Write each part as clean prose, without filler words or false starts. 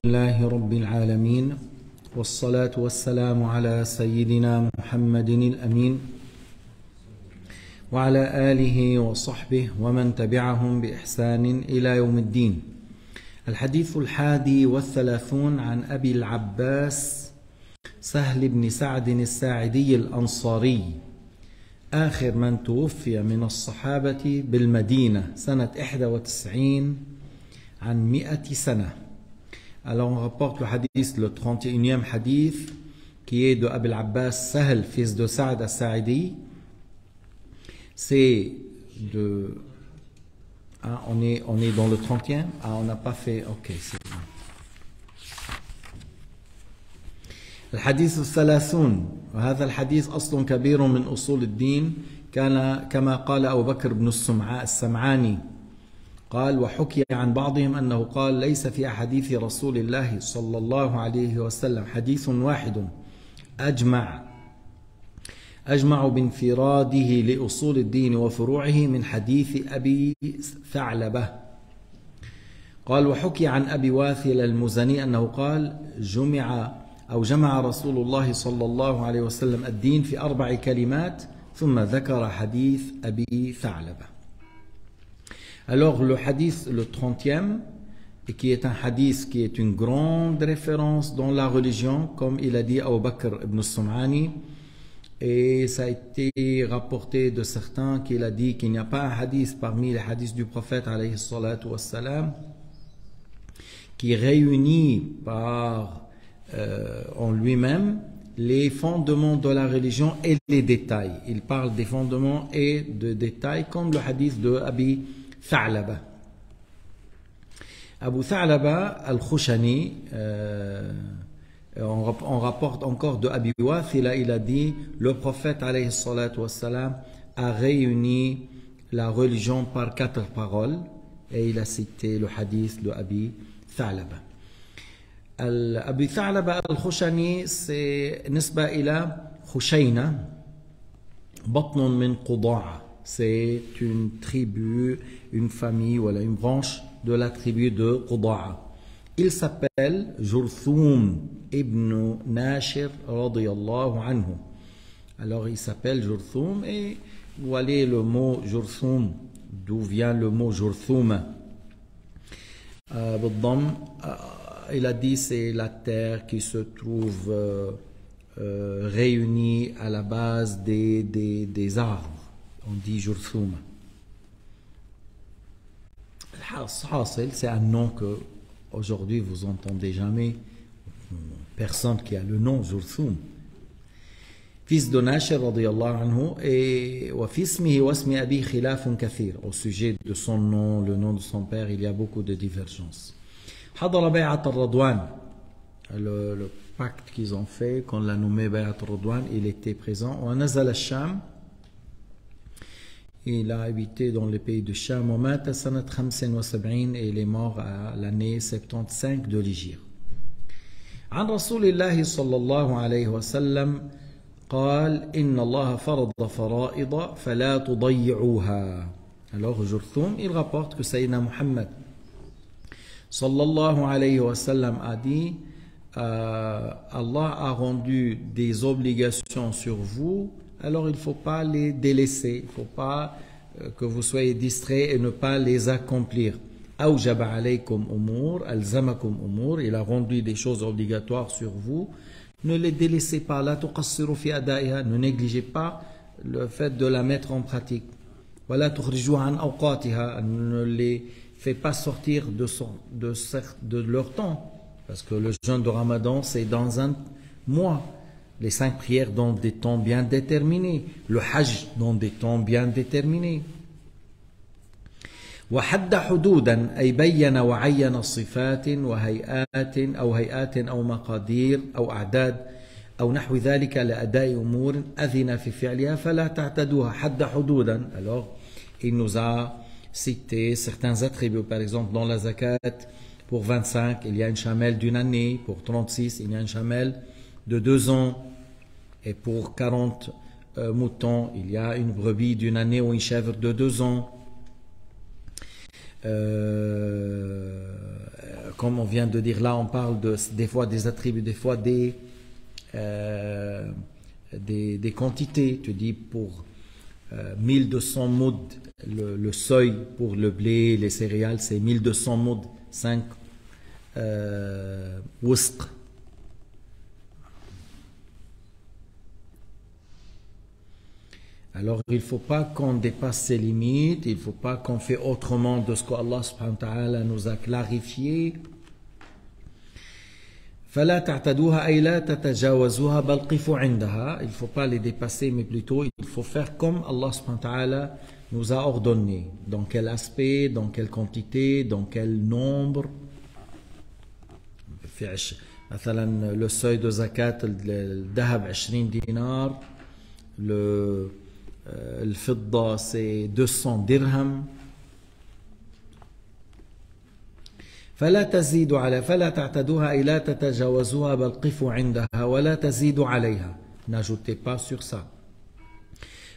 لله رب العالمين والصلاة والسلام على سيدنا محمد الأمين وعلى آله وصحبه ومن تبعهم بإحسان إلى يوم الدين. الحديث 31 عن أبي العباس سهل بن سعد الساعدي الأنصاري آخر من توفي من الصحابة بالمدينة سنة 91 عن 100 سنة. Alors on rapporte le hadith, le 31e hadith, qui est de Abi al-Abbas Sahl, fils de Sa'd al-Sa'idi. C'est de... Ah, on est dans le 30e. Ah, on n'a pas fait... Ok, c'est bon. الحديث 30 وهذا الحديث أصل كبير من أصول الدين كان كما قال أبو بكر بن السمعاني قال وحكي عن بعضهم أنه قال ليس في أحاديث رسول الله صلى الله عليه وسلم حديث واحد أجمع بانفراده لأصول الدين وفروعه من حديث أبي ثعلبة. قال وحكي عن أبي واثل المزني أنه قال جمع رسول الله صلى الله عليه وسلم الدين في 4 كلمات ثم ذكر حديث أبي ثعلبة. Alors le hadith, le 30e, qui est un hadith qui est une grande référence dans la religion, comme il a dit Abu Bakr ibn al-Sum'ani, et ça a été rapporté de certains qu'il a dit qu'il n'y a pas un hadith parmi les hadiths du prophète alayhi salatu wassalam qui réunit par en lui-même les fondements de la religion et les détails. Il parle des fondements et des détails comme le hadith de Abi Tha'laba. Abu Tha'laba al-Khushani, on rapporte encore de Abi Wathila, il a dit le prophète alayhi salatu wassalam a réuni la religion par 4 paroles et il a cité le hadith de Abi Tha'laba. Abi Tha'laba al-Khushani c'est nisba ila Khushayna batnun min Quda'a. C'est une tribu, une famille, voilà, une branche de la tribu de Quda'a. Il s'appelle Jurthum ibn Nashir radiyallahu anhu. Alors il s'appelle Jurthum et vous voyez le mot Jurthum, d'où vient le mot Jurthum. Il a dit c'est la terre qui se trouve réunie à la base des arbres. On dit Jurthum. C'est un nom que aujourd'hui vous entendez jamais. Personne qui a le nom Jurthum. Fils de Nashir radiyallahu anhu et وفي اسمه واسم أبي خلاف كثير. Au sujet de son nom, le nom de son père, il y a beaucoup de divergences. حضر بيعة الرضوان. Le pacte qu'ils ont fait, qu'on l'a nommé بيعة الرضوان, il était présent. ونزل الشام. Il a habité dans le pays de Cham ومات سنة 75 et il est mort à l'année 75 de l'Hégire. عن رسول الله صلى الله عليه وسلم قال إن الله فرض فرائض فلا تضيعوها. Alors Jurthum, il rapporte que Sayyidina Muhammad صلى الله عليه وسلم a dit Allah a rendu des obligations sur vous. Alors il ne faut pas les délaisser, il ne faut pas que vous soyez distraits et ne pas les accomplir. أوجب عليكم أمور ألزمكم أمور. Il a rendu des choses obligatoires sur vous. Ne les délaissez pas. لا تقصروا في أدائها. Ne négligez pas le fait de la mettre en pratique. ولا تخرجوا عن أوقاتها. Ne les faites pas sortir de leur temps. Parce que le jeûne de Ramadan c'est dans un mois. Les 5 prières dans des temps bien déterminés. Le hajj dans des temps bien déterminés. وحد حدودا أي بين وعين صفات وهيئات أو مقادير أو أعداد أو نحو ذلك لأداء أمور أذن في فعلها فلا تعتدوها. حد حدودا. Alors il nous a cité certains attributs. Par exemple dans la zakat pour 25 il y a une chamelle d'une année. Pour 36 il y a une chamelle de 2 ans, et pour 40 moutons, il y a une brebis d'une année ou une chèvre de 2 ans. comme on vient de dire là, on parle des fois des attributs, des fois des quantités. Tu dis pour 1200 mouds, le seuil pour le blé, les céréales, c'est 1200 mouds, 5 wusq. Alors il ne faut pas qu'on dépasse ses limites, il ne faut pas qu'on fait autrement de ce qu'Allah subhanahu wa ta'ala nous a clarifié. فلا تعتدوها أي لا تتجاوزوها بل قفوا عندها. Il ne faut pas les dépasser, mais plutôt il faut faire comme Allah subhanahu wa ta'ala nous a ordonné. Dans quel aspect, dans quelle quantité, dans quel nombre. مثلا le seuil de zakat, le dahab 20 dinars, le fidda c'est 200 dirhams. فلا تزيدوا على فلا تعتدوها أي لا تتجاوزوها بل قفوا عندها ولا تزيدوا عليها. N'ajoutez pas sur ça.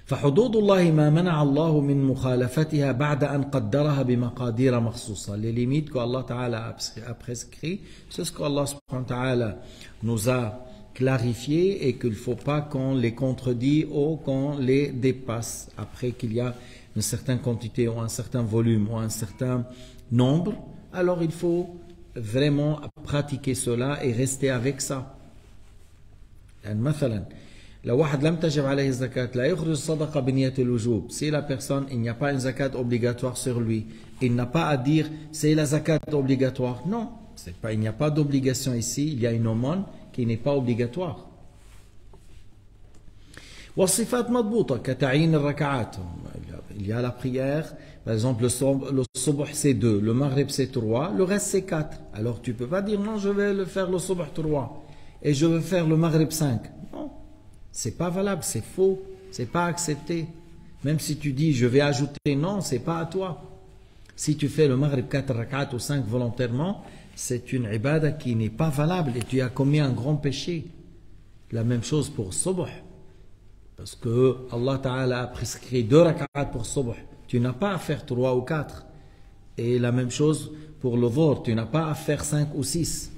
فحدود الله ما منع الله من مخالفتها بعد أن قدرها بمقادير مخصوصة. Les limites que Allah Ta'ala a prescrit, c'est ce que Allah Subhanahu wa Ta'ala nous a clarifié et qu'il ne faut pas qu'on les contredit ou qu'on les dépasse après qu'il y a une certaine quantité ou un certain volume ou un certain nombre. Alors il faut vraiment pratiquer cela et rester avec ça. مثلا لو واحد لم تجب عليه الزكاة لا يخرج الصدقة بنية الوجوب. Si la personne, il n'y a pas une zakat obligatoire sur lui, il n'a pas à dire c'est la zakat obligatoire. Non, il n'y a pas d'obligation ici, il y a une aumône qui n'est pas obligatoire. والصفات مضبوطة كتعيين الركعات. Il y a la prière, par exemple le subh c'est 2, le maghrib c'est 3, le reste c'est 4. Alors tu ne peux pas dire non, je vais faire le subh 3 et je vais faire le maghrib 5. Non, c'est pas valable, c'est faux, c'est pas accepté. Même si tu dis je vais ajouter, non, c'est pas à toi. Si tu fais le maghrib 4 rak'at ou 5 volontairement, c'est une ibada qui n'est pas valable et tu as commis un grand péché. La même chose pour subh. Parce que Allah Ta'ala a prescrit 2 rak'at pour subh. Tu n'as pas à faire 3 ou 4. Et la même chose pour le dhuhr. Tu n'as pas à faire 5 ou 6.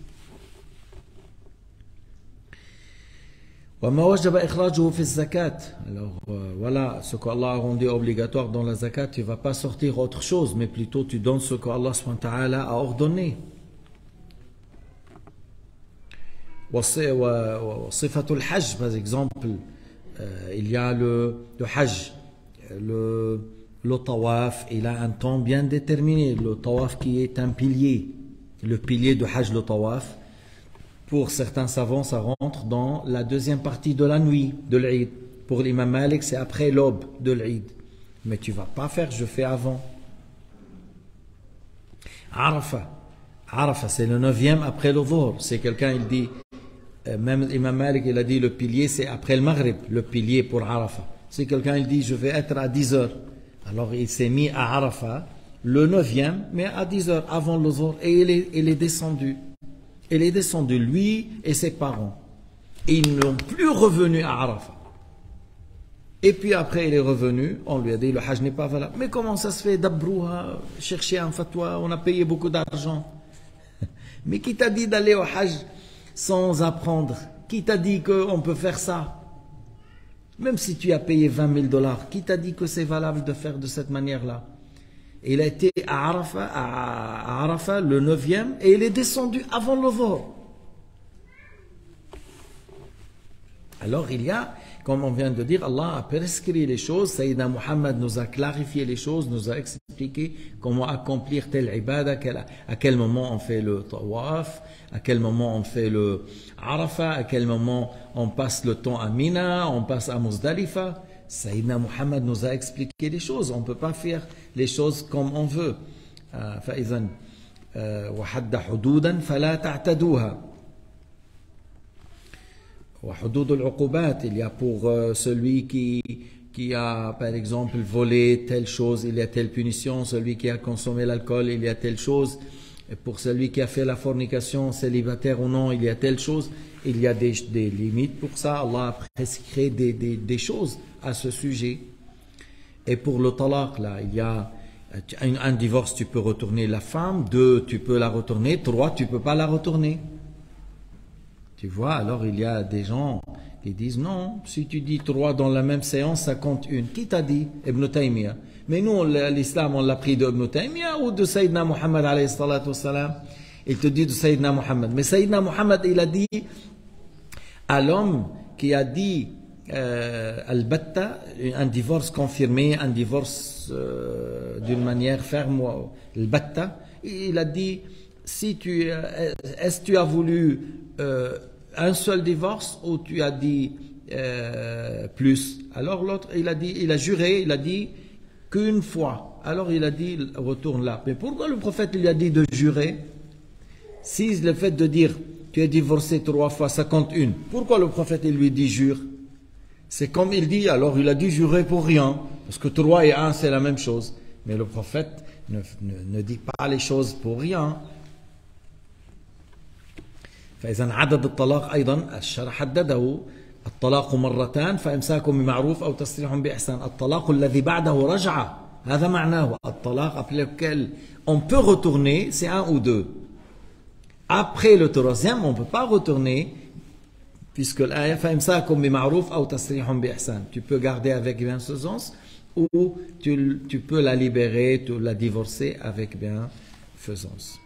وَمَا وَجَبَ إِخْرَاجُهُ فِي الزَّكَاةِ. Alors voilà ce qu'Allah a rendu obligatoire dans la zakat. Tu ne vas pas sortir autre chose, mais plutôt tu donnes ce qu'Allah subhanahu wa ta'ala a ordonné. وصفة الحج, par exemple, il y a le hajj, le tawaf, il a un temps bien déterminé. Le tawaf qui est un pilier, le pilier de hajj, le tawaf. Pour certains savants, ça rentre dans la deuxième partie de la nuit de l'Eid. Pour l'imam Malik, c'est après l'aube de l'Eid. Mais tu ne vas pas faire, je fais avant. Arafah. Arafah, c'est le 9e après le dhuhr. C'est quelqu'un, il dit, même l'imam Malik, il a dit le pilier, c'est après le maghrib, le pilier pour Arafah. Si quelqu'un, il dit, je vais être à 10 heures. Alors il s'est mis à Arafah, le 9e, mais à 10 heures avant le dhuhr. Et il est descendu. Il est descendu, lui et ses parents. Et ils n'ont plus revenu à Arafah. Et puis après, il est revenu, on lui a dit, le hajj n'est pas valable. Mais comment ça se fait, Dabrouha, chercher un fatwa, on a payé beaucoup d'argent. Mais qui t'a dit d'aller au hajj sans apprendre? Qui t'a dit qu'on peut faire ça? Même si tu as payé 20 000 $, qui t'a dit que c'est valable de faire de cette manière-là? Il a été à Arafah le 9e et il est descendu avant le dhuhr. Alors il y a, comme on vient de dire, Allah a prescrit les choses. Sayyidina Muhammad nous a clarifié les choses, nous a expliqué comment accomplir telle ibada, à quel moment on fait le tawaf, à quel moment on fait le Arafah, à quel moment on passe le temps à Mina, on passe à Muzdalifa. Sayyidina Muhammad nous a expliqué les choses. On ne peut pas faire les choses comme on veut. فإذن وحد حدودا فلا تعتدوها. وحدود العقوبات, il y a pour celui qui a par exemple volé telle chose, il y a telle punition. Celui qui a consommé l'alcool, il y a telle chose. Et pour celui qui a fait la fornication, célibataire ou non, il y a telle chose. Il y a des limites pour ça. Allah a prescrit des choses à ce sujet. Et pour le talaq, là, il y a Un divorce, tu peux retourner la femme. 2, tu peux la retourner. 3, tu ne peux pas la retourner. Tu vois, alors il y a des gens qui disent non, si tu dis 3 dans la même séance, ça compte une. Qui t'a dit? Ibn Taymiyyah. Mais nous, l'islam, on l'a pris de Ibn Taymiyyah ou de Sayyidina Muhammad alayhi salatu wassalam. Il te dit de Sayyidina Muhammad. Mais Sayyidina Muhammad, il a dit à l'homme qui a dit al-batta, un divorce confirmé, un divorce d'une manière ferme, al-batta, il a dit, est-ce que tu as voulu un seul divorce ou tu as dit plus? Alors l'autre, il a juré, il a dit qu'une fois. Alors il a dit, retourne là. Mais pourquoi le prophète lui a dit de jurer? Si le fait de dire, tu es divorcé 3 fois, ça compte une. Pourquoi le prophète il lui dit jure? C'est comme il dit, alors il a dit jurer pour rien. Parce que 3 et 1 c'est la même chose. Mais le prophète ne dit pas les choses pour rien. فإذا عدد الطلاق أيضا الشرع حدده الطلاق مرتان فإمساك بمعروف أو تسريح بإحسان الطلاق الذي بعده رجعة هذا معناه الطلاق après lequel on peut retourner c'est 1 ou 2 après le troisième on ne peut pas retourner puisque l'ayah فإمساك بمعروف أو تسريح بإحسان tu peux garder avec bienfaisance ou tu peux la libérer, tu la divorcer avec bienfaisance.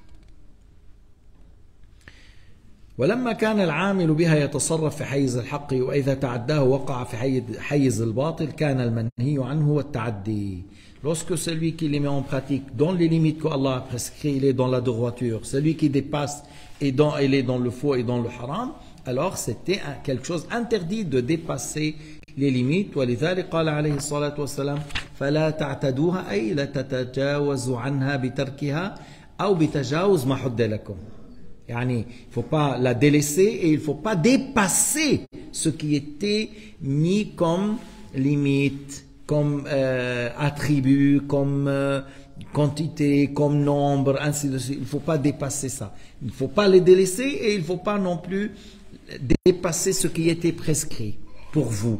ولما كان العامل بها يتصرف في حيز الحق وإذا تعداه وقع في حيز الباطل كان المنهي عنه والتعدي. Lorsque celui qui les met en pratique dans les limites que Allah a prescrites, il est dans la droiture. Celui qui dépasse il est dans le faux et dans le haram, alors c'était quelque chose interdit de dépasser les limites. ولذلك قال عليه الصلاة والسلام فلا تعتدوها أي لا تتجاوزوا عنها بتركها أو بتجاوز ما حد لكم. يعني, il ne faut pas la délaisser et il ne faut pas dépasser ce qui était mis comme limite, comme attribut, comme quantité, comme nombre, ainsi de suite. Il ne faut pas dépasser ça. Il ne faut pas les délaisser et il ne faut pas non plus dépasser ce qui était prescrit pour vous.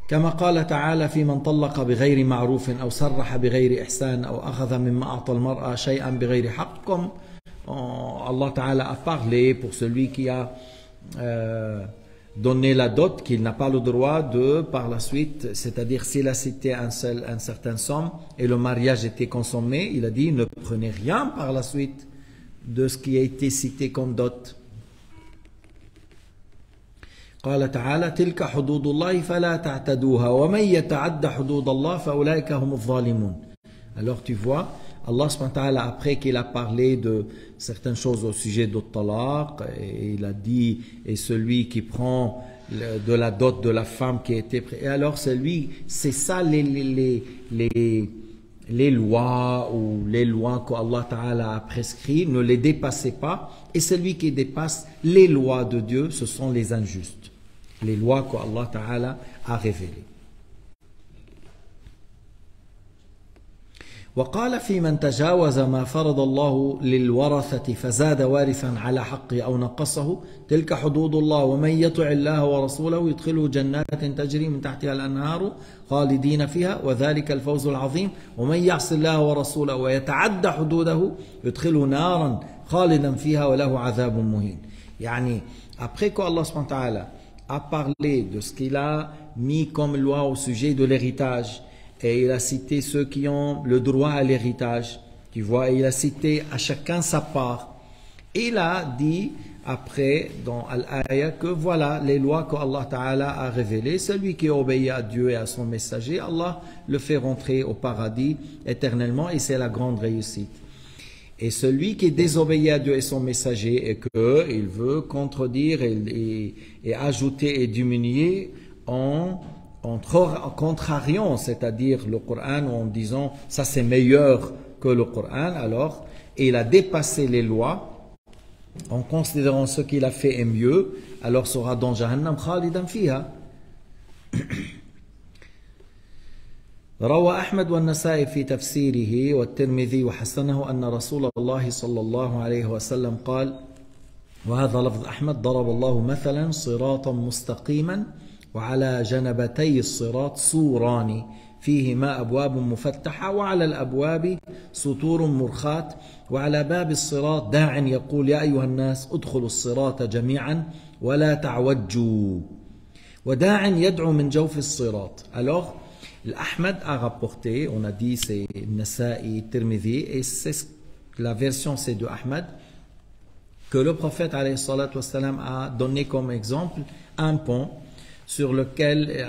كما قال تعالى في من طلق بغير معروف أو صرح بغير إحسان أو أخذ مما أعطى المرأة شيئا بغير حق comme Allah Ta'ala a parlé pour celui qui a donné la dot qu'il n'a pas le droit de par la suite, c'est-à-dire s'il a cité un certain somme et le mariage était consommé, il a dit ne prenez rien par la suite de ce qui a été cité comme dot. قال تعالى تلك حدود الله فلا تعتدوها ومن يتعد حدود الله فأولئك هم الظالمون. Alors tu vois, Allah subhanahu wa ta'ala après qu'il a parlé de certaines choses au sujet du talaq, et il a dit et celui qui prend de la dot de la femme qui était et alors c'est ça les lois ou les lois qu'Allah Ta'ala a prescrit, ne les dépassez pas, et celui qui dépasse les lois de Dieu, ce sont les injustes. Les lois qu'Allah Ta'ala a révélées. وقال في من تجاوز ما فرض الله للورثة فزاد وارثا على حقه أو نقصه تلك حدود الله ومن يطع الله ورسوله يدخله جنات تجري من تحتها الأنهار خالدين فيها وذلك الفوز العظيم ومن يعص الله ورسوله ويتعدى حدوده يدخله نارا خالدا فيها وله عذاب مهين. يعني après qu'Allah subhanahu wa ta'ala a parlé de ce qu'il a mis comme loi au sujet de l'héritage et il a cité ceux qui ont le droit à l'héritage, tu vois, il a cité à chacun sa part. Il a dit après dans Al-Ayah que voilà les lois qu'Allah Ta'ala a révélées, celui qui obéit à Dieu et à son messager, Allah le fait rentrer au paradis éternellement et c'est la grande réussite. Et celui qui désobéit à Dieu et son messager et qu'il veut contredire et ajouter et diminuer en contrariant, c'est-à-dire le Coran, en disant ça c'est meilleur que le Coran, alors il a dépassé les lois en considérant ce qu'il a fait est mieux, alors sera dans Jahannam khalidan fiha. روى أحمد والنسائي في تفسيره والترمذي وحسنه أن رسول الله صلى الله عليه وسلم قال وهذا لفظ أحمد ضرب الله مثلا صراطا مستقيما وعلى جنبتي الصراط سوران فيهما أبواب مفتحة وعلى الأبواب سطور مرخاة وعلى باب الصراط داع يقول يا أيها الناس ادخلوا الصراط جميعا ولا تعوجوا وداع يدعو من جوف الصراط. Alors, l'Ahmed a rapporté, on a dit c'est Nasa'i, Tirmidhi, et c'est la version c'est de Ahmed, que le prophète alayhi salatu wassalam a donné comme exemple un pont sur lequel,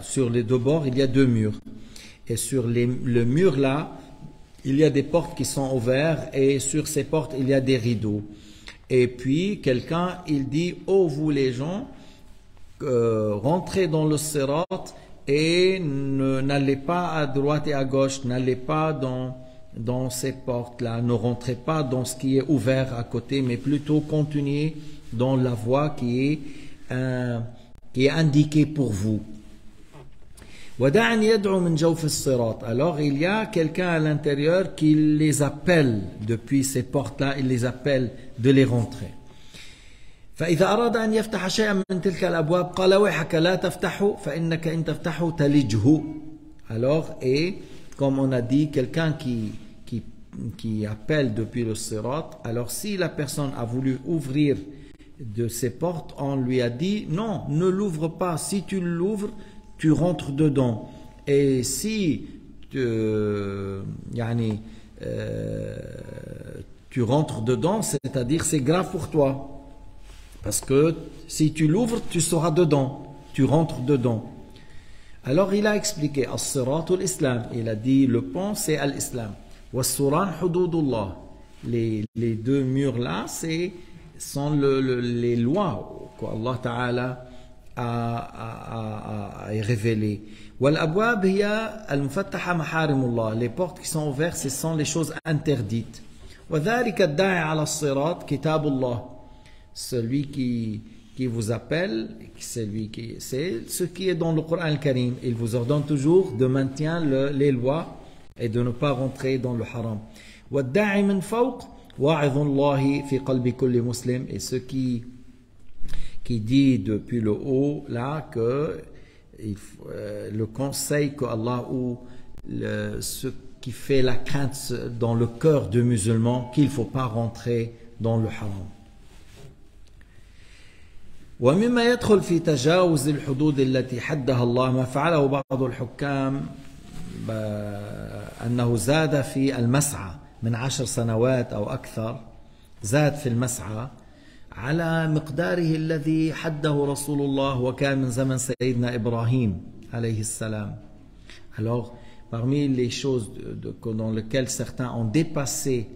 sur les deux bords, il y a deux murs. Et sur le mur là, il y a des portes qui sont ouvertes et sur ces portes, il y a des rideaux. Et puis, quelqu'un, il dit, oh vous les gens, rentrez dans le sirat et n'allez pas à droite et à gauche, n'allez pas dans ces portes-là, ne rentrez pas dans ce qui est ouvert à côté, mais plutôt continuez dans la voie qui est indiquée pour vous. Alors il y a quelqu'un à l'intérieur qui les appelle depuis ces portes-là, il les appelle de les rentrer. فإذا أراد أن يفتح شيئا من تلك الأبواب قال ويحك لا تفتحه فإنك إن تفتحه تلجه. Alors, et comme on a dit, quelqu'un qui appelle depuis le sirat, alors si la personne a voulu ouvrir de ses portes, on lui a dit non, ne l'ouvre pas, si tu l'ouvres, tu rentres dedans. Et si tu rentres dedans, c'est-à-dire c'est grave pour toi. Parce que si tu l'ouvres, tu seras dedans, tu rentres dedans. Alors il a expliqué as-sirat al-islam, il a dit le pont c'est al-islam. Was-suran hududullah. Les deux murs là sont les lois qu'Allah Ta'ala a révélées. Wal-abwab hiya al-mufattaha maharimullah. Les portes qui sont ouvertes, ce sont les choses interdites. Wa dhalika ad-da'i ala as-sirat kitabullah. Celui qui vous appelle, c'est ce qui est dans le Coran al-Karim. Il vous ordonne toujours de maintenir les lois et de ne pas rentrer dans le haram. وَالدَّاعِ مِنْ فَوْقٍ وَاعِظُ اللَّهِ فِي قَلْبِ كُلِّ مُسْلِمٍ. Et ce qui dit depuis le haut là que le conseil que Allah ou ce qui fait la crainte dans le cœur du musulman qu'il ne faut pas rentrer dans le haram. ومما يدخل في تجاوز الحدود التي حدها الله ما فعله بعض الحكام أنه زاد في المسعى من 10 سنوات أو أكثر، زاد في المسعى على مقداره الذي حده رسول الله وكان من زمن سيدنا إبراهيم عليه السلام. Alors, parmi les choses dans lesquelles certains ont dépassé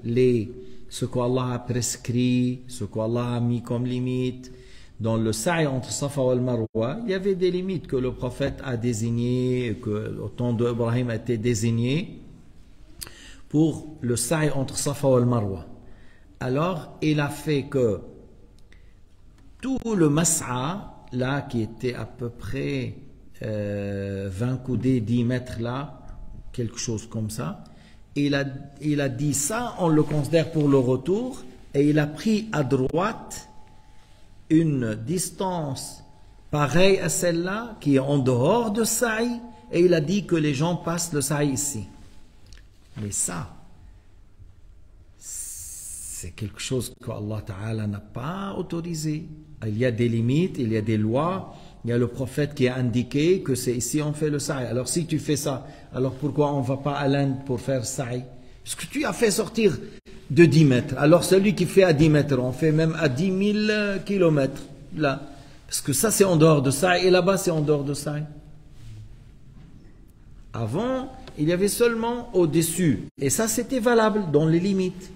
ce qu'Allah a prescrit, ce qu'Allah a mis comme limite, dans le sa'i entre Safa et Marwa, il y avait des limites que le prophète a désignées, que au temps d'Ibrahim a été désigné pour le sa'i entre Safa et Marwa. Alors, il a fait que tout le mas'a, là, qui était à peu près 20 coudées, 10 mètres là, quelque chose comme ça, il a dit ça, on le considère pour le retour, et il a pris à droite une distance pareille à celle-là, qui est en dehors de sa'i, et il a dit que les gens passent le sa'i ici. Mais ça, c'est quelque chose que Allah Ta'ala n'a pas autorisé. Il y a des limites, il y a des lois, il y a le prophète qui a indiqué que c'est ici on fait le sa'i. Alors si tu fais ça, alors pourquoi on ne va pas à l'Inde pour faire sa'i? Parce que tu as fait sortir de 10 mètres. Alors celui qui fait à 10 mètres, on fait même à 10 000 kilomètres. Là. Parce que ça c'est en dehors de sa'i et là-bas c'est en dehors de sa'i. Avant, il y avait seulement au-dessus. Et ça c'était valable dans les limites.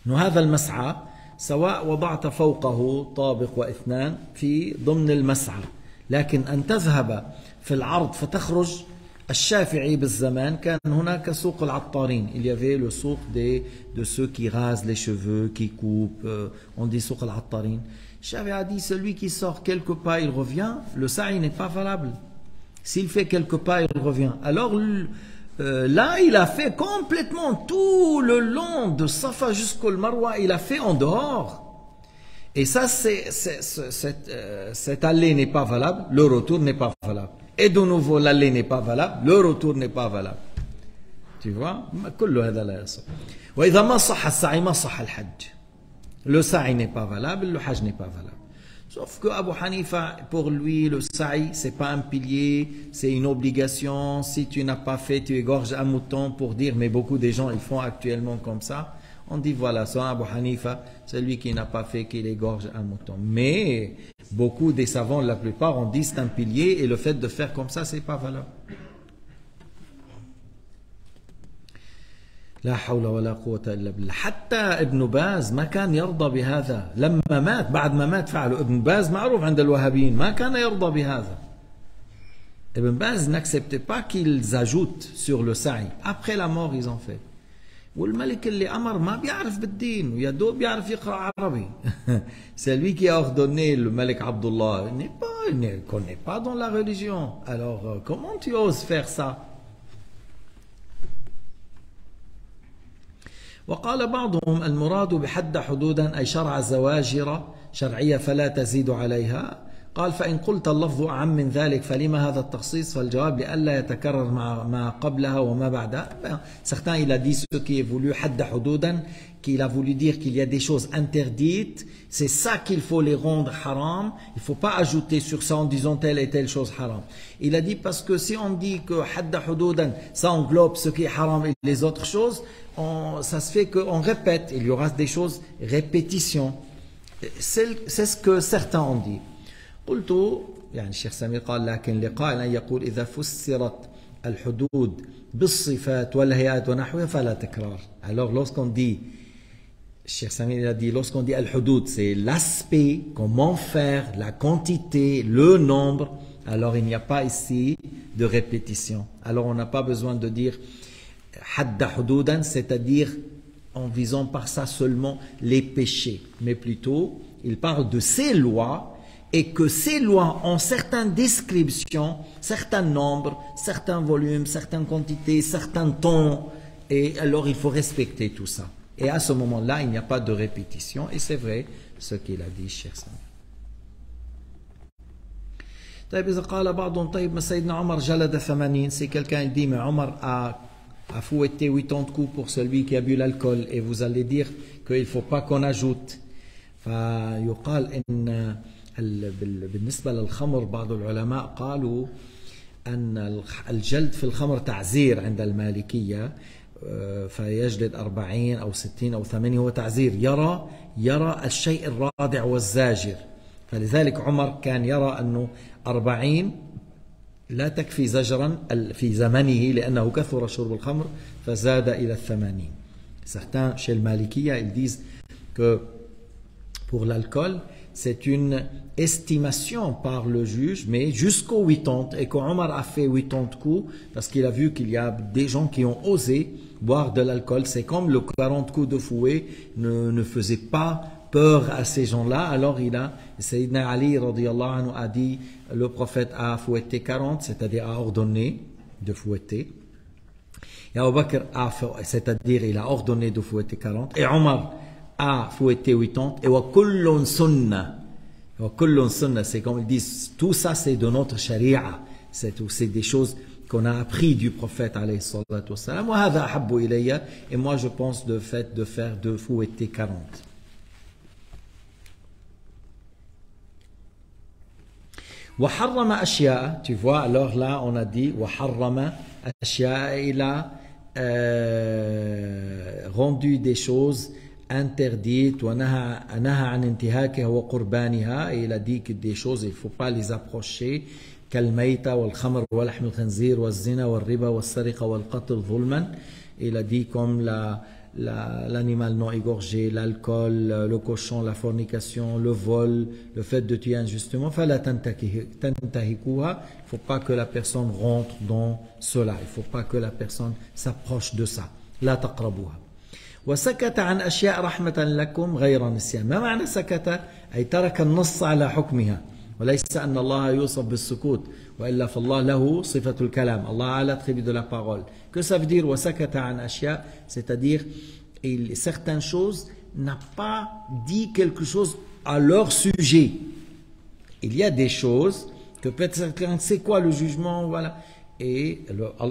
هذا المسعى سواء وضعت فوقه طابق واثنان في ضمن المسعى لكن أن تذهب في العرض فتخرج. الشافعي بالزمان كان هناك سوق العطارين. Il y avait le souk de ceux qui rasent les cheveux, qui coupent, on dit souk al-attarin. Shafi'i a dit celui qui sort quelque part il revient, le sa'i n'est pas valable. S'il fait quelque part il revient. Alors là il a fait complètement tout le long de Safa jusqu'au Marwa, il a fait en dehors. Et ça cette allée n'est pas valable, le retour n'est pas valable. Et de nouveau, l'aller n'est pas valable, le retour n'est pas valable. Tu vois? كل هذا لا يصح. وإذا ما صح السعي ما صح الحج. Le sa'i n'est pas valable, le hajj n'est pas valable. Sauf que Abu Hanifa, pour lui, le sa'i, c'est pas un pilier, c'est une obligation. Si tu n'as pas fait, tu égorges un mouton pour dire, mais beaucoup de gens, ils font actuellement comme ça. On dit, voilà, soit Abu Hanifa, celui qui n'a pas fait, qu'il égorge un mouton. Mais, beaucoup des savants, la plupart, on dit, c'est un pilier, et le fait de faire comme ça, c'est pas valable. لا حول ولا قوة إلا بالله. حتى ابن باز ما كان يرضى بهذا لما مات، بعد ما مات فعله. ابن باز معروف عند الوهابيين ما كان يرضى بهذا. Ibn Baz n'acceptait pas qu'ils ajoutent sur le sa'i. Après la mort, ils ont fait. والملك اللي أمر ما بيعرف بالدين ويا دوب بيعرف يقرأ عربي. C'est lui qui a ordonné le Malik Abdullah. Il ne connaît pas dans la religion. Alors, comment tu oses faire ça? وقال بعضهم المراد بحد حدودا أي شرع زواجر شرعية فلا تزيد عليها. قال فإن قلت اللفظ أعم من ذلك فلما هذا التخصيص؟ فالجواب لئلا يتكرر مع ما قبلها وما بعدها. Certains il a dit ce qui est voulu حد حدودا, qu'il a voulu dire qu'il y a des choses interdites, c'est ça qu'il faut les rendre haram, il ne faut pas ajouter sur ça en disant telle et telle chose haram. Il a dit parce que si on dit que حد حدودا ça englobe ce qui est haram et les autres choses, ça se fait qu'on répète, il y aura des choses répétition. C'est ce que certains ont dit. قلت يعني الشيخ سمير قال لكن لقائل أن يقول إذا فسرت الحدود بالصفات والهيئات ونحوها فلا تكرار. Alors lorsqu'on dit, Cheikh Samir a dit, lorsqu'on dit al-hudud, c'est l'aspect, comment faire, la quantité, le nombre, alors il n'y a pas ici de répétition. Alors on n'a pas besoin de dire hadda hududan, c'est-à-dire en visant par ça seulement les péchés, mais plutôt il parle de ces lois, et que ces lois ont certaines descriptions, certains nombres, certains volumes, certaines quantités, certains tons, et alors il faut respecter tout ça. Et à ce moment-là, il n'y a pas de répétition, et c'est vrai ce qu'il a dit, cher Samir. طيب إذا قال بعضهم طيب ما سيدنا عمر جلد 80, si quelqu'un dit mais Omar a fouetté 80 coups pour celui qui a bu l'alcool, et vous allez dire qu'il ne faut pas qu'on ajoute. فيقال إن بالنسبة للخمر بعض العلماء قالوا أن الجلد في الخمر تعزير عند المالكية، فيجلد 40 أو 60 أو 80 هو تعزير، يرى الشيء الرادع والزاجر. فلذلك عمر كان يرى أنه 40 لا تكفي زجرا في زمنه لأنه كثر شرب الخمر فزاد إلى 80. Certains chez le Malikiya ils disent que pour l'alcool c'est une estimation par le juge, mais jusqu'au 80, et qu'Omar a fait 80 coups, parce qu'il a vu qu'il y a des gens qui ont osé boire de l'alcool. C'est comme le 40 coups de fouet ne faisait pas peur à ces gens-là. Alors Sayyidina Ali radiyallahu anhu a dit, le prophète a fouetté 40, c'est-à-dire a ordonné de fouetter. Et Abu Bakr c'est-à-dire il a ordonné de fouetter 40. Et Omar a fouetté 80, et wa kullun sunnah. Wa kullun sunnah, c'est comme ils disent, tout ça c'est de notre sharia, c'est des choses qu'on a appris du prophète alayhi salatu wassalam. Wa hadha ahabbu ilayya, et moi je pense de fouetter 40. Wa harrama ashya'a, tu vois, alors là on a dit wa harrama ashya'a, il a rendu des choses interdites, et il a dit que des choses il ne faut pas les approcher, كالميتة والخمر ولحم الخنزير والزنا والربا والسرقة والقتل ظلما. Il a dit comme l'animal non égorgé, l'alcool, le cochon, la fornication, le vol, le fait de tuer injustement. فلا تنتهكوها, il ne faut pas que la personne rentre dans cela, il ne faut pas que la personne s'approche de ça. لا تقربوها. وسكت عن أشياء رحمة لكم غير نسيان. ما معنى سكت؟ أي ترك النص على حكمها، وليس أن الله يوصف بالسكوت، وإلا فالله له صفة الكلام. Allah a l'attribut de la parole. Que ça veut dire وسكت عن أشياء? C'est-à-dire certaines choses n'a pas dit quelque chose à leur sujet. Il y a des choses Que peut-être quelqu'un sait quoi le jugement, voilà. Et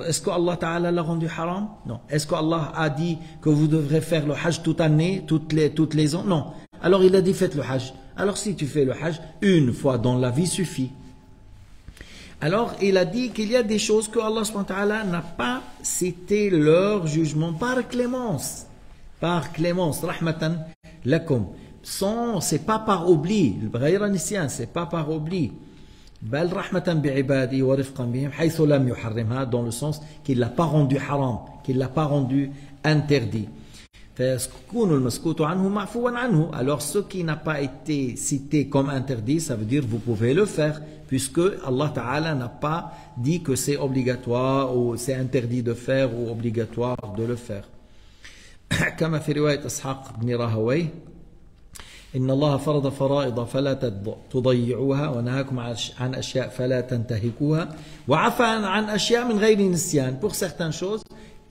est-ce que Allah Ta'ala l'a rendu haram? Non. Est-ce que Allah a dit que vous devrez faire le hajj toute année, toutes les ans? Non. Alors il a dit faites le hajj. Alors si tu fais le hajj une fois dans la vie suffit. Alors il a dit qu'il y a des choses que Allah subhanahu wa ta'ala n'a pas cité leur jugement par clémence. Par clémence, rahmatan lakum. C'est pas par oubli. Le ghayra nisyan, c'est pas par oubli. Bal rahmatan bi'ibadi wa rifqan bihim haythu lam yuharrimha, dans le sens qu'il l'a pas rendu haram, qu'il l'a pas rendu interdit. Alors ce qui n'a pas été cité comme interdit, ça veut dire vous pouvez le faire, puisque Allah Ta'ala n'a pas dit que c'est obligatoire ou c'est interdit de faire ou obligatoire de le faire. كما في رواية إسحاق بن راهويه إن الله فرض فرائض فلا تضيعوها ونهاكم عن أشياء فلا تنتهكوها وعفى عن أشياء من غير نسيان. Pour certaines choses,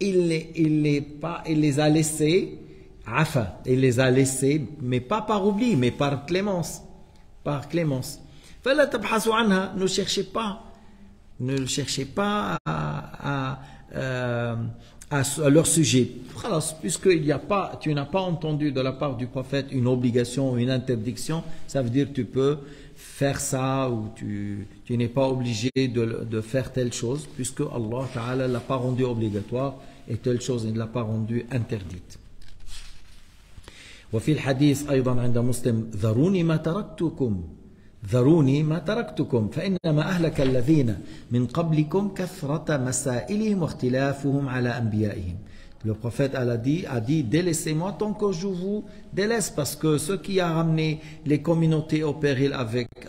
il les a laissés, afa, il les a laissés, mais pas par oubli, mais par clémence. Par clémence. فلا تبحثوا عنها, ne cherchez pas à leur sujet. Puisque tu n'as pas entendu de la part du prophète une obligation ou une interdiction, ça veut dire que tu peux faire ça ou tu n'es pas obligé de faire telle chose, puisque Allah Ta'ala ne l'a pas rendu obligatoire et telle chose il ne l'a pas rendu interdite. وفي الحديث أيضا عند مسلم ذروني ما تركتكم ذروني ما تركتكم فإنما أهلك الذين من قبلكم كثرة مسائلهم واختلافهم على أنبيائهم. Le prophète a dit délaissez-moi tant que je vous délaisse, parce que ce qui a ramené les communautés au péril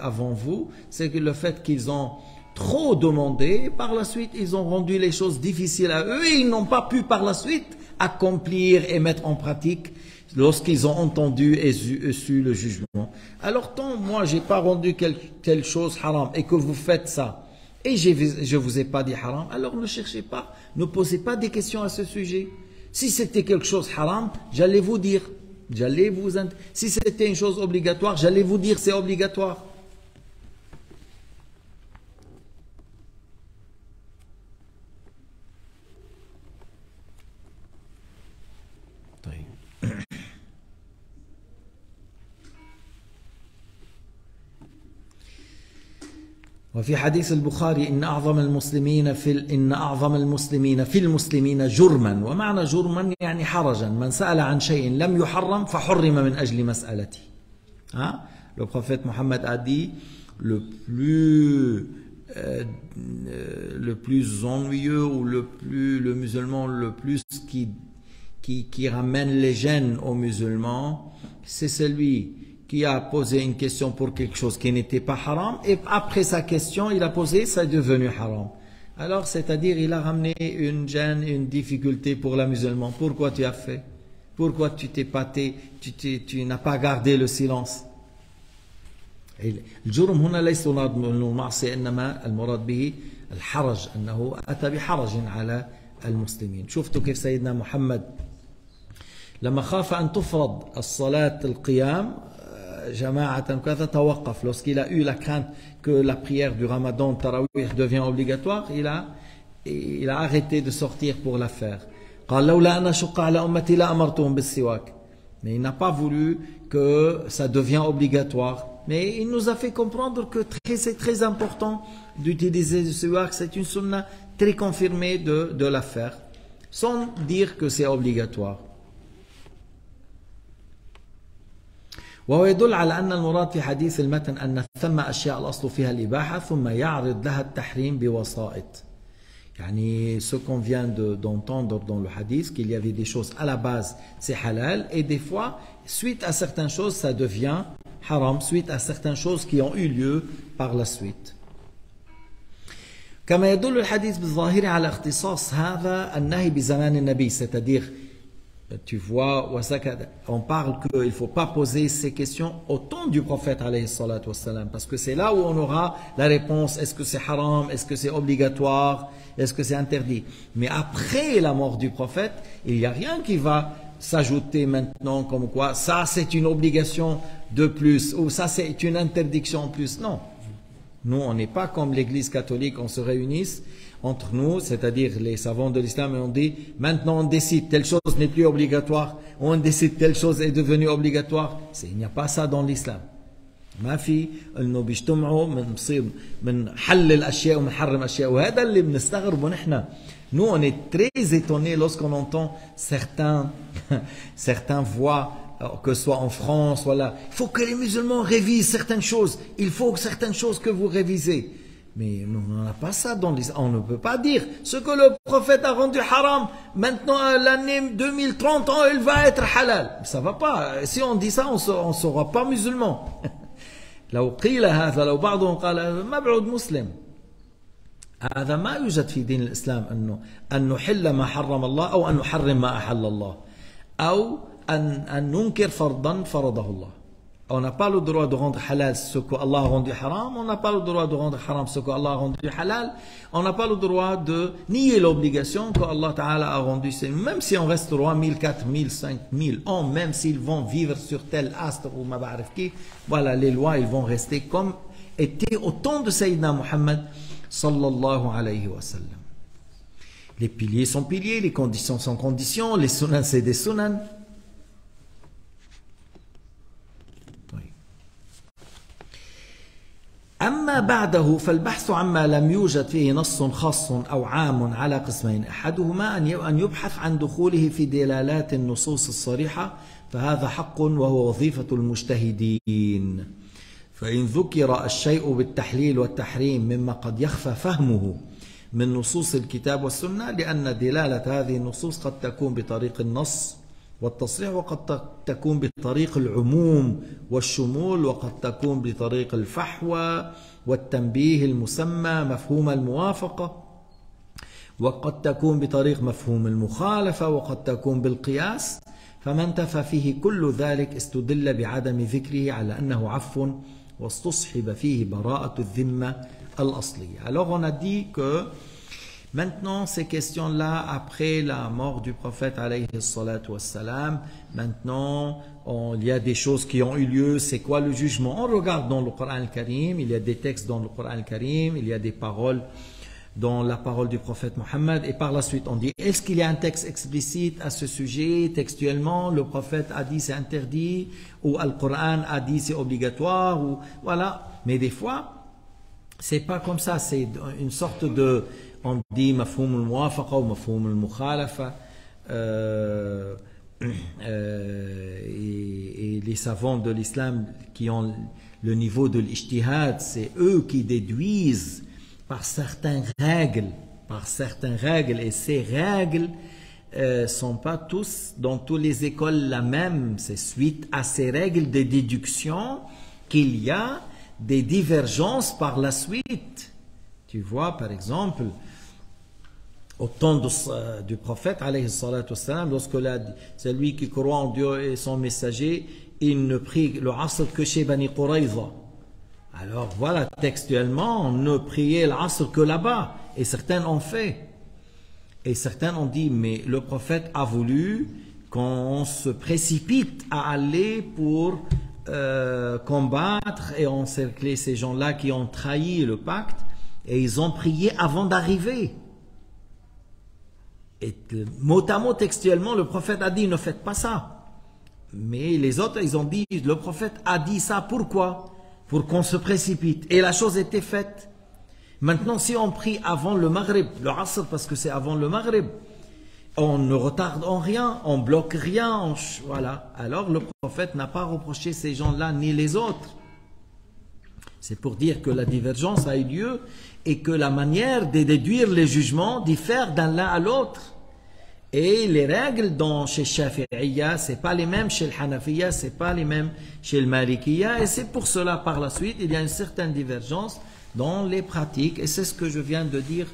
avant vous, c'est que le fait qu'ils ont trop demandé, par la suite ils ont rendu les choses difficiles à eux et ils n'ont pas pu par la suite accomplir et mettre en pratique lorsqu'ils ont entendu et su le jugement. Alors tant moi j'ai pas rendu telle chose haram et que vous faites ça et je vous ai pas dit haram, alors ne cherchez pas, ne posez pas des questions à ce sujet. Si c'était quelque chose haram, j'allais vous dire, si c'était une chose obligatoire, j'allais vous dire c'est obligatoire. وفي حديث البخاري إن أعظم المسلمين في المسلمين جرما. ومعنى جرما يعني حرجا. من سأل عن شيء لم يحرم فحرم من أجل مسألته. Le prophète Mohammed a dit le plus ennuyeux ou le musulman le plus qui ramène les gênes aux musulmans, c'est celui qui a posé une question pour quelque chose qui n'était pas haram, et après sa question, il a posé, ça est devenu haram. Alors, c'est-à-dire, il a ramené une gêne, une difficulté pour la musulman. Pourquoi tu as fait? Pourquoi tu t'es pâté? Tu n'as pas gardé le silence. الجرم هنا ليس المعصية إنما المراد به الحرج أنه أتى بحرج على المسلمين. شفتوا كيف سيدنا محمد لما خاف أن تفرض الصلاة القيام جماعة كذا توقف. Lorsqu'il a eu la crainte que la prière du Ramadan Tarawih devient obligatoire, il a arrêté de sortir pour la faire. قال لولا أن أشق على أمتي لأمرتهم بالسواك. Mais il n'a pas voulu que ça devienne obligatoire. Mais il nous a fait comprendre que c'est très important d'utiliser le siwak. C'est une sunna très confirmée de la faire, sans dire que c'est obligatoire. وهو يدل على أن المراد في حديث المتن أن ثم أشياء الأصل فيها الإباحة ثم يعرض لها التحريم بوسائط. يعني ce qu'on vient d'entendre dans le hadith, qu'il y avait des choses à la base c'est halal, et des fois suite à certaines choses ça devient haram, suite à certaines choses qui ont eu lieu par la suite. كما يدل الحديث بالظاهر على اختصاص هذا النهي بزمان النبي. C'est-à-dire, tu vois, on parle qu'il ne faut pas poser ces questions au temps du prophète alayhi salatu wassalam, parce que c'est là où on aura la réponse, est-ce que c'est haram, est-ce que c'est obligatoire, est-ce que c'est interdit. Mais après la mort du prophète, il n'y a rien qui va s'ajouter maintenant comme quoi ça c'est une obligation de plus ou ça c'est une interdiction en plus. Non. Nous, on n'est pas comme l'Église catholique, on se réunit entre nous, c'est-à-dire les savants de l'islam, et on dit, maintenant on décide, telle chose n'est plus obligatoire, on décide, telle chose est devenue obligatoire. Il n'y a pas ça dans l'islam. ما في انه بيجتمعوا بنحلل اشياء وبنحرم اشياء وهذا اللي بنستغربه نحن. Nous on est très étonnés lorsqu'on entend certains voix, que ce soit en France, voilà, il faut que les musulmans révisent certaines choses, il faut certaines choses que vous révisez. Mais nous, on n'a pas ça dans l'islam. On ne peut pas dire ce que le prophète a rendu haram, maintenant l'année 2030, il va être halal. Ça va pas. Si on dit ça, on ne sera pas musulman. لو قيل هذا لو بعضهم قال ما بعد مسلم. هذا ما يوجد في دين الإسلام أن نحل ما حرم الله أو أن نحرم ما أحل الله أو أن ننكر فرضا فرضه الله. On n'a pas le droit de rendre halal ce que Allah a rendu haram, on n'a pas le droit de rendre haram ce que Allah a rendu halal, on n'a pas le droit de nier l'obligation que Allah Ta'ala a rendue. Même si on reste 3000, 4000, 5000 ans, même s'ils vont vivre sur tel astre ou ma ba'arif ki, voilà, les lois ils vont rester comme étaient au temps de Sayyidina Muhammad sallallahu alayhi wa sallam. Les piliers sont piliers, les conditions sont conditions, les sunan c'est des sunan. أما بعده فالبحث عما لم يوجد فيه نص خاص أو عام على قسمين أحدهما أن يبحث عن دخوله في دلالات النصوص الصريحة فهذا حق وهو وظيفة المجتهدين فإن ذكر الشيء بالتحليل والتحريم مما قد يخفى فهمه من نصوص الكتاب والسنة لأن دلالة هذه النصوص قد تكون بطريق النص والتصريح وقد تكون بطريق العموم والشمول وقد تكون بطريق الفحوى والتنبيه المسمى مفهوم الموافقة وقد تكون بطريق مفهوم المخالفة وقد تكون بالقياس فما انتفى فيه كل ذلك استدل بعدم ذكره على أنه عفو واستصحب فيه براءة الذمة الأصلية. Alors on a dit que maintenant, ces questions-là, après la mort du prophète, alayhi salatu wassalam, maintenant, il y a des choses qui ont eu lieu. C'est quoi le jugement? On regarde dans le Coran al-Karim, il y a des textes dans le Coran al-Karim, il y a des paroles dans la parole du prophète Mohammed. Et par la suite, on dit, est-ce qu'il y a un texte explicite à ce sujet? Textuellement, le prophète a dit c'est interdit, ou Al-Coran a dit c'est obligatoire, ou voilà. Mais des fois, c'est pas comme ça, c'est une sorte de... On dit mafhoum al-muwafaqa ou mafhoum al-mukhalafa et les savants de l'islam qui ont le niveau de l'ijtihad, c'est eux qui déduisent par certaines règles et ces règles sont pas tous dans toutes les écoles la même. C'est suite à ces règles de déduction qu'il y a des divergences par la suite. Tu vois, par exemple, au temps du prophète, alayhi salatu wassalam, lorsque celui qui croit en Dieu et son messager, il ne prie le asr que chez Bani Qurayza. Alors voilà, textuellement, on ne priait l'asr que là-bas. Et certains ont fait. Et certains ont dit, mais le prophète a voulu qu'on se précipite à aller pour combattre et encercler ces gens-là qui ont trahi le pacte. Et ils ont prié avant d'arriver. Et mot à mot, textuellement, le prophète a dit, ne faites pas ça. Mais les autres, ils ont dit, le prophète a dit ça, pourquoi? Pour qu'on se précipite. Et la chose était faite. Maintenant, si on prie avant le Maghrib, le Asr, parce que c'est avant le Maghrib, on ne retarde en rien, on bloque rien, voilà. Alors le prophète n'a pas reproché ces gens-là, ni les autres. C'est pour dire que la divergence a eu lieu et que la manière de déduire les jugements diffère d'un l'un à l'autre. Et les règles chez Shafi'iyya, c'est pas les mêmes chez le Hanafiyya, c'est pas les mêmes chez le Malikiyya. Et c'est pour cela, par la suite, il y a une certaine divergence dans les pratiques. Et c'est ce que je viens de dire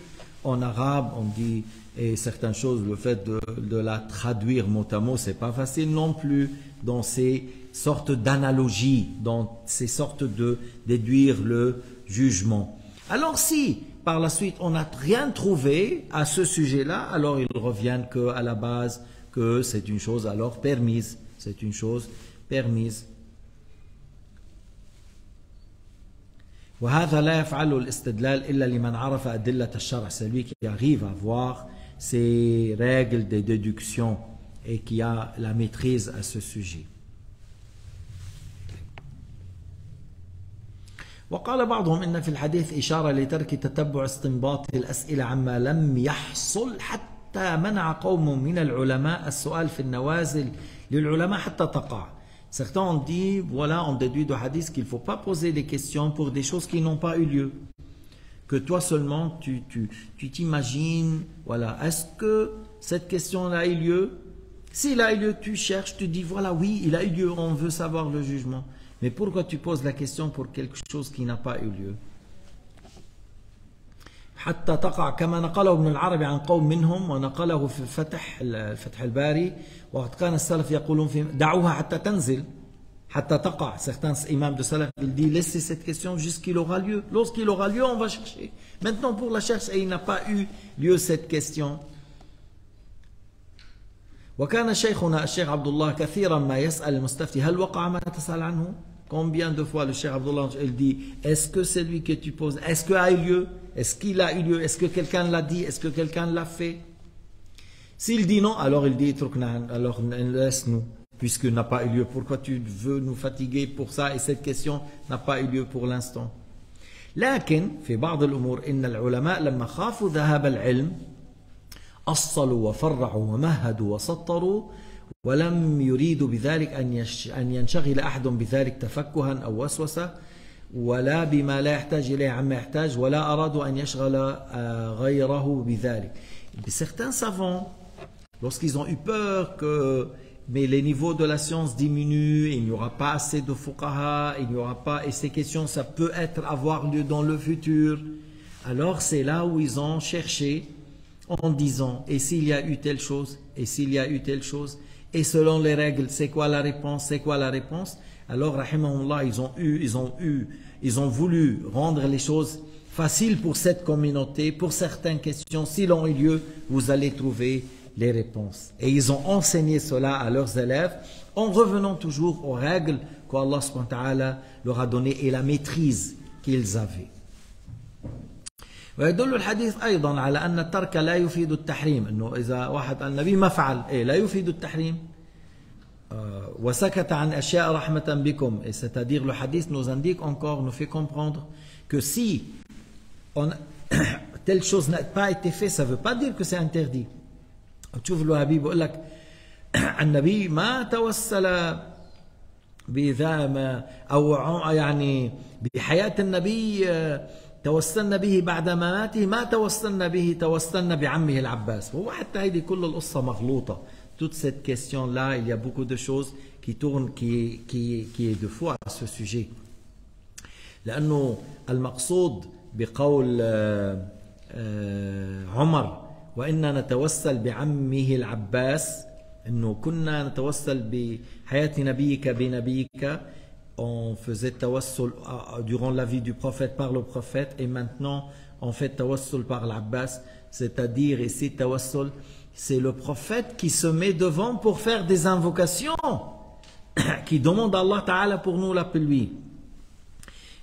en arabe. On dit, et certaines choses, le fait de la traduire mot à mot, c'est pas facile non plus dans ces sortes d'analogies, dans ces sortes de déduire le jugement. Alors si, par la suite, on n'a rien trouvé à ce sujet-là, alors ils reviennent qu'à la base, que c'est une chose alors permise. C'est une chose permise. وهذا لا يفعله الاستدلال إلا لمن عرف أدلة الشرع. Celui qui arrive à voir ces règles de déduction et qui a la maîtrise à ce sujet. وقال بعضهم إن في الحديث إشارة لترك تتبع استنباط الأسئلة عما لم يحصل حتى منع قوم من العلماء السؤال في النوازل للعلماء حتى تقع. Certains ont dit, voilà, on déduit du hadith qu'il ne faut pas poser des questions pour des choses qui n'ont pas eu lieu. Que toi seulement, tu t'imagines, voilà, est-ce que cette question-là a eu lieu? S'il a eu lieu, tu cherches, tu dis, voilà, oui, il a eu lieu, on veut savoir le jugement. Mais pourquoi tu poses la question pour quelque chose qui n'a pas eu lieu? حتى تقع كما نقله ابن العربي عن قوم منهم ونقله في فتح الباري وقد كان السلف يقولون في دعوها حتى تنزل حتى تقع. Certains imams de salaf ils disent laissez cette question jusqu'il aura lieu. Lorsqu'il aura lieu, on va chercher. Maintenant pour la cherche et il n'a pas eu lieu cette question. وكان شيخنا الشيخ عبد الله كثيرا ما يسأل المستفتي هل وقع ما تسأل عنه. Combien de fois le Cheikh Abdullah il dit est-ce que celui que tu poses, est-ce qu'il a eu lieu, est-ce qu'il a eu lieu, est-ce que quelqu'un l'a dit, est-ce que quelqu'un l'a fait? S'il dit non, alors il dit alors laisse-nous, puisqu'il n'a pas eu lieu. Pourquoi tu veux nous fatiguer pour ça et cette question n'a pas eu lieu pour l'instant? لكن في بعض الأمور إن العلماء لما خافوا ذهاب العلم أصلوا وفرعوا ومهدوا وسطروا ولم يريدوا بذلك أن ينشغل أحد بذلك تفكها أو وسوسة ولا بما لا يحتاج إليه عما يحتاج ولا أرادوا أن يشغل غيره بذلك. Certains savants, lorsqu'ils ont eu peur que les niveaux de la science diminuent, il n'y aura pas assez de fuqaha, il n'y aura pas, et ces questions ça peut avoir lieu dans le futur, alors c'est là où ils ont cherché en disant et s'il y a eu telle chose, et s'il y a eu telle chose, et selon les règles, c'est quoi la réponse, c'est quoi la réponse. Alors, rahimahullah, ils ont voulu rendre les choses faciles pour cette communauté, pour certaines questions. S'ils ont eu lieu, vous allez trouver les réponses. Et ils ont enseigné cela à leurs élèves, en revenant toujours aux règles qu'Allah subhanahu wa ta'ala leur a données et la maîtrise qu'ils avaient. ويدل الحديث أيضا على أن الترك لا يفيد التحريم. إنه إذا واحد النبي ما فعل لا يفيد التحريم. وسكت عن أشياء رحمة بكم. Et c'est-à-dire le hadith nous indique encore, nous fait comprendre que si telle chose n'a pas été faite, ça ne veut pas dire que c'est interdit. تشوف الوهابي بيقول لك النبي ما توسل بذا أو يعني بحياة النبي توسلنا به بعد مماته ما توسلنا به توسلنا بعمه العباس. وهو حتى هذه كل القصة مغلوطة. Toute cette question-là, il y a beaucoup de choses qui tournent, qui est de foi à ce sujet. لأنه المقصود بقول عمر وإننا نتوسل بعمه العباس إنه كنا نتوسل بحياة نبيك بنبيك. On faisait tawassul durant la vie du prophète par le prophète et maintenant on fait tawassul par l'Abbas, c'est-à-dire ici tawassul c'est le prophète qui se met devant pour faire des invocations qui demande à Allah Ta'ala pour nous l'appeler lui.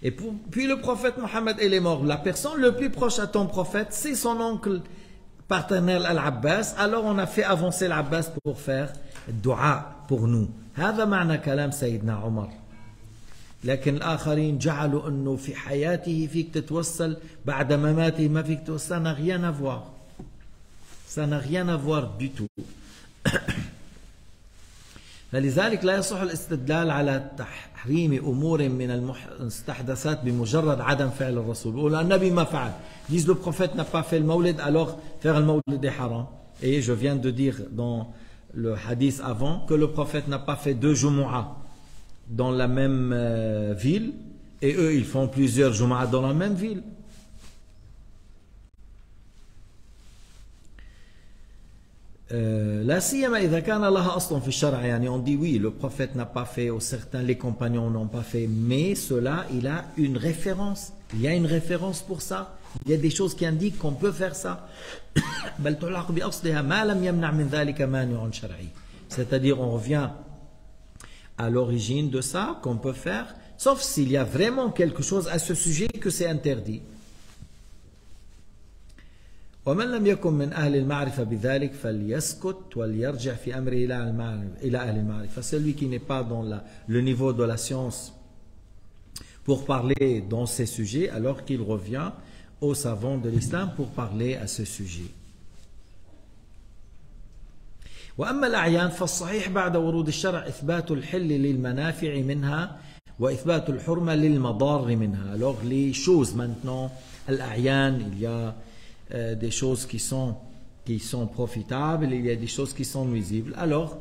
Et puis le prophète Mohammed il est mort, la personne le plus proche à ton prophète c'est son oncle paternel Al-Abbas, alors on a fait avancer l'Abbas pour faire dua pour nous. هذا معنى كلام سيدنا عمر. لكن الآخرين جعلوا أنه في حياته فيك تتوسل بعد مماته ما فيك تتوسل. Ça n'a rien à voir. Ça n'a rien à voir du tout. فلذلك لا يصح الاستدلال على تحريم أمور من المستحدثات بمجرد عدم فعل الرسول. بيقول النبي ما فعل. Disent le prophète n'a pas fait le mawlid, alors faire le mawlid est haram. Et je viens de dire dans le hadith avant que le prophète n'a pas fait 2 jumu'ah dans la même ville et eux ils font plusieurs jumu'ah dans la même ville. لا سيما إذا كان لها أصل في الشرع. يعني on dit oui le prophète n'a pas fait ou certains les compagnons n'ont pas fait, mais cela il a une référence, il y a une référence pour ça, il y a des choses qui indiquent qu'on peut faire ça. بل تلحق بأصلها ما لم يمنع من ذلك مانع شرعي. C'est-à-dire on revient à l'origine de ça qu'on peut faire sauf s'il y a vraiment quelque chose à ce sujet que c'est interdit. ومن لم يكن من أهل المعرفة بذلك فليسكت وليرجع في أمره إلى أهل المعرفة. Celui qui n'est pas dans le niveau de la science pour parler dans ces sujets, alors qu'il revient aux savants de l'islam pour parler à ce sujet. وأما الأعيان فالصحيح بعد ورود الشرع إثبات الحل للمنافع منها وإثبات الحرمة للمضار منها. Alors les choses maintenant, الأعيان, il y a des choses qui sont profitables, il y a des choses qui sont nuisibles. Alors,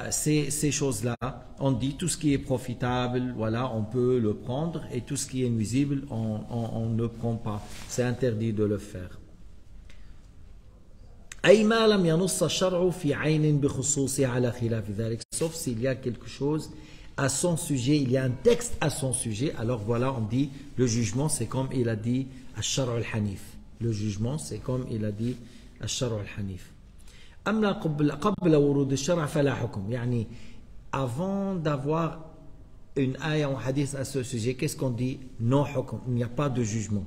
ces choses-là, on dit tout ce qui est profitable, voilà, on peut le prendre, et tout ce qui est nuisible, on ne prend pas. C'est interdit de le faire. أي ما لم ينص الشرع في عين بخصوصه على خلاف ذلك. Sauf s'il y a quelque chose à son sujet, il y a un texte à son sujet, alors voilà, on dit le jugement, c'est comme il a dit الشرع الحنيف. Le jugement, c'est comme il a dit الشرع الحنيف. أما قبل ورود الشرع فلا حكم. يعني avant d'avoir une ayah ou un hadith à ce sujet, qu'est-ce qu'on dit? Non حكم, il n'y a pas de jugement.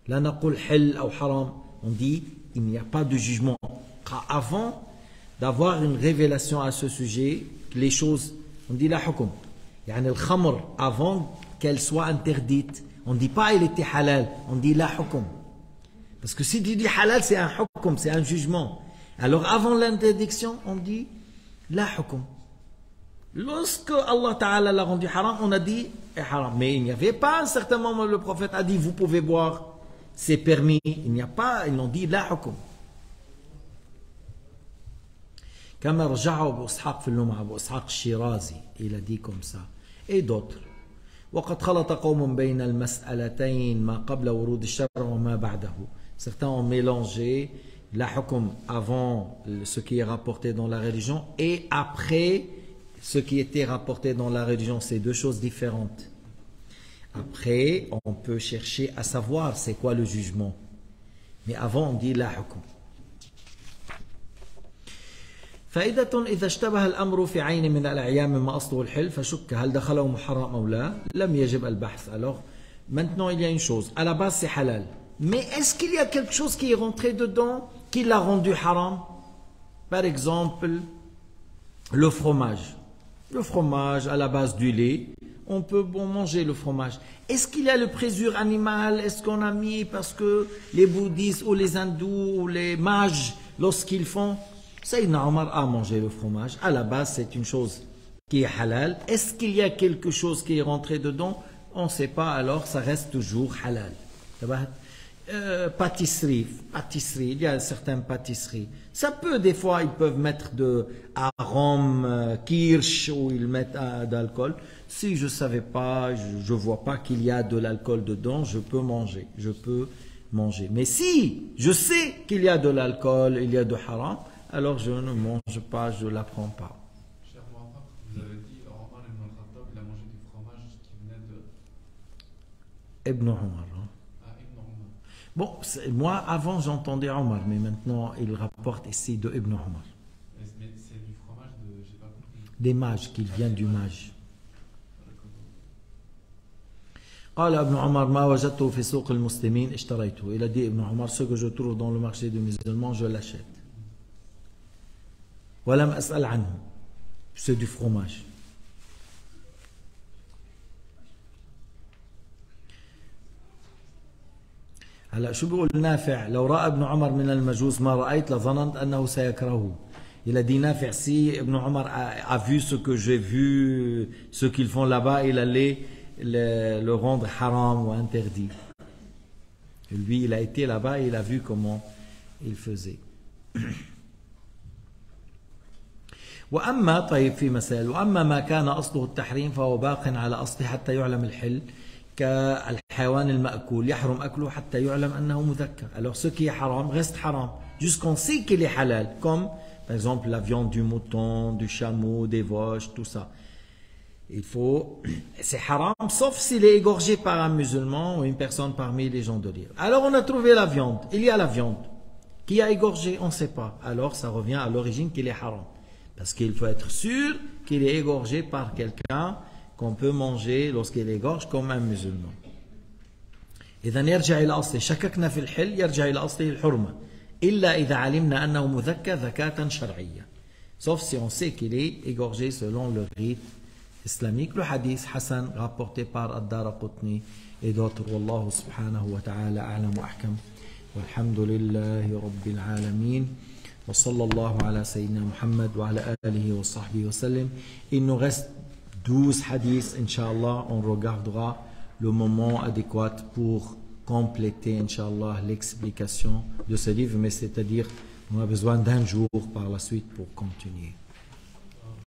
لا نقول حل أو حرام, on dit il n'y a pas de jugement. Avant d'avoir une révélation à ce sujet, les choses, on dit la حكم. يعني الخمر, avant qu'elle soit interdite, on ne dit pas il était halal, on dit la حكم. Parce que si tu dis halal, c'est un hukm, c'est un jugement. Alors avant l'interdiction, on dit la hukm. Lorsque Allah Ta'ala l'a rendu haram, on a dit haram. Mais il n'y avait pas un certain moment, le prophète a dit vous pouvez boire, c'est permis. Il n'y a pas, ils ont dit la hukm. كما رجعه أبو إسحاق في اللمعة, أبو إسحاق الشيرازي, il a dit comme ça. Et d'autres. وقد خلط قوم بين المسألتين ما قبل ورود الشرع وما بعده. Certains ont mélangé la hukm avant ce qui est rapporté dans la religion et après ce qui était rapporté dans la religion. C'est deux choses différentes. Après, on peut chercher à savoir c'est quoi le jugement. Mais avant, on dit la hukm. فائدة إذا اشتبه الأمر في عين من الأعيان مما أصله الحل فشك هل دخله محرم أو لا لم يجب البحث. Alors, maintenant il y a une chose. À la base c'est halal. Mais est-ce qu'il y a quelque chose qui est rentré dedans qui l'a rendu haram? Par exemple, le fromage. Le fromage à la base du lait, on peut manger le fromage. Est-ce qu'il y a le présure animal? Est-ce qu'on a mis parce que les bouddhistes ou les hindous ou les mages, lorsqu'ils font, Sayyidina Omar a mangé le fromage. À la base, c'est une chose qui est halal. Est-ce qu'il y a quelque chose qui est rentré dedans? On ne sait pas, alors ça reste toujours halal. Pâtisserie, il y a certaines pâtisseries. Ça peut, des fois, ils peuvent mettre de arôme, kirsch, ou ils mettent d'alcool. Si je ne savais pas, je ne vois pas qu'il y a de l'alcool dedans, je peux manger. Mais si je sais qu'il y a de l'alcool, il y a de haram, alors je ne mange pas, je ne l'apprends pas. Cher Mohamed, vous avez dit Omar ibn al-Khattab, il a mangé du fromage qui venait de... Ibn Omar. Bon, moi avant j'entendais Omar, mais maintenant il rapporte ici de Ibn Omar. Mais c'est du fromage de, j'ai pas compris. Des mages, qu'il vient du mage. قال ابن عمر ما وجدته في سوق المسلمين اشتريته. Il a dit Ibn Omar, ce que je trouve dans le marché des musulmans, je l'achète. ولم أسأل عنه. C'est du fromage. هلا شو بيقول نافع لو رأى ابن عمر من المجوس ما رأيت لظننت أنه سيكرهه. Il a dit Nafi', si Ibn Omar a vu ce que j'ai vu, ce qu'ils font là-bas, il allait le rendre haram ou interdit. Et lui, il a été là-bas et il a vu comment il faisait. وأما طيب في مسائل وأما ما كان أصله التحريم فهو باق على أصله حتى يعلم الحل كالحيوان المأكول يحرم أكله حتى يعلم أنه مذكر. Alors ce qui est haram reste haram jusqu'on sait qu'il est halal, comme par exemple la viande du mouton, du chameau, des vaches, tout ça. C'est haram sauf s'il est égorgé par un musulman ou une personne parmi les gens de l'île. Alors on a trouvé la viande, il y a la viande. Qui a égorgé? On ne sait pas. Alors ça revient à l'origine qu'il est haram. Parce qu'il faut être sûr qu'il est égorgé par quelqu'un qu'on peut manger lorsqu'il égorge comme un musulman. إذا يرجع إلى أصله شككنا في الحل يرجع إلى أصله الحرمة إلا إذا علمنا أنه مذكى ذكاة شرعية. Sauf si on sait qu'il est égorgé selon le rite islamique. Le hadith Hassan rapporté par Ad-Daraqutni et d'autres. Wallahu subhanahu wa ta'ala a'lam wa ahkam. Walhamdulillahi rabbil alamin. Wa sallallahu ala sayyidina Muhammad wa ala alihi wa sahbihi wa sallam. Il nous reste 12 hadiths, Inch'Allah. On regardera le moment adéquat pour compléter, Inch'Allah, l'explication de ce livre. Mais c'est-à-dire, on a besoin d'un jour par la suite pour continuer.